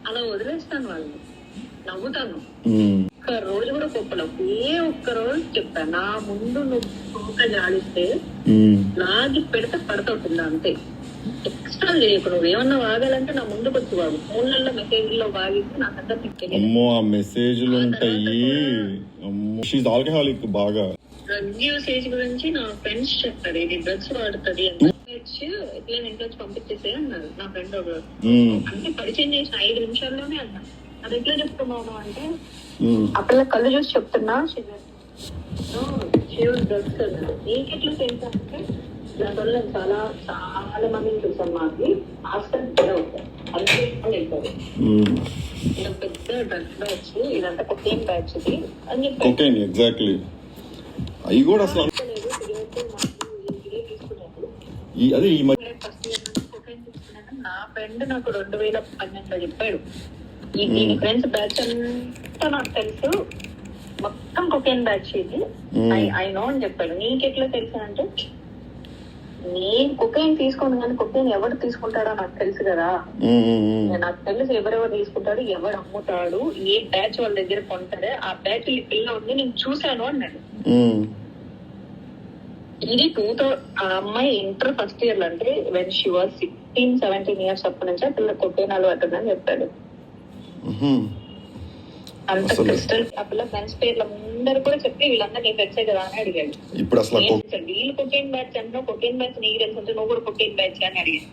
అలా వదిలేస్తాను వాళ్ళని, నవ్వుతాను. ఒక్క రోజు కూడా కోపడం, ఒక్క రోజు చెప్పాను నా ముందు నువ్వు కోక జాడిస్తే లాగి పెడితే పడుతుంది అంతే. ఎక్స్ట్రా చేయకు, నువ్వు ఏమన్నా వాగాలంటే నా ముందుకు వచ్చి వాగు. ఫోన్లలో మెసేజ్లో వాగిస్తే నాకంతా తిప్పేది. అమ్మో ఆ మెసేజ్లు ఉంటాయి. షీజ్ ఆల్కహాలిక్ బాగా. డ్రగ్ యూసేజ్ గురించి నా ఫ్రెండ్స్ చెప్పారు, ఇది డ్రగ్స్ వాడుతుంది ఎట్లా ఇంట్లో పంపించేసే అన్నారు నా ఫ్రెండ్ ఒక. అంటే పరిచయం చేసిన 5 నిమిషాల్లోనే అన్నా. అది ఎట్లా చెప్తున్నాను అంటే ఆ పిల్ల కళ్ళు చూసి చెప్తున్నా డ్రగ్స్ అన్నారు. నీకెట్లా తెలుసా అంటే దానివల్ల చాలా చాలా మందిని చూసాను. మాకి హాస్టల్ అవుతారు వెళ్తారు, ఇది పెద్ద డ్రగ్స్ బ్యాచ్, ఇదంతా కొకేన్ బ్యాచ్ ఇది అని చెప్పారు. ఎగ్జాక్ట్లీ. అవి కూడా అసలు నా ఫ్రెండ్ నాకు 2012లో చెప్పాడు, ఈ ఫ్రెండ్స్ బ్యాచ్ అంతా నాకు తెలుసు, మొత్తం కొకేన్ బ్యాచ్ ఇది, ఐ నో అని చెప్పాడు. నీకెట్లా తెలుసు అంటే నేను కొకేన్ తీసుకోను కానీ కొకేన్ ఎవరు తీసుకుంటాడో నాకు తెలుసు కదా, నాకు తెలుసు ఎవరెవరు తీసుకుంటాడు, ఎవరు అమ్ముతాడు, ఏ బ్యాచ్ వాళ్ళ దగ్గర కొంటాడే, ఆ బ్యాచ్ ఈ పిల్ల ఉంది నేను చూశాను అన్నాడు. ఇది 2000 ఆ అమ్మాయి ఇంటర్ ఫస్ట్ ఇయర్ లో, అంటే వెన్ షీ వాజ్ 16-17 years అప్పటి నుంచి ఆ పిల్ల కొకేన్ అలవాటుందని చెప్పాడు. అంత క్రిస్టల్. ఆ పిల్ల ఫ్రెండ్స్ పేర్లు అందరు కూడా చెప్పి వీళ్ళందరూ నీ ఫ్రెండ్సే కదా అని అడిగాడు. ఇప్పుడు అసలు వీళ్ళు కొకేన్ బ్యాచ్ అంటున్నావు, కొకేన్ బ్యాచ్ నీకు తెలుసు, నువ్వు కూడా కొకేన్ బ్యాచ్ అని అడిగాడు.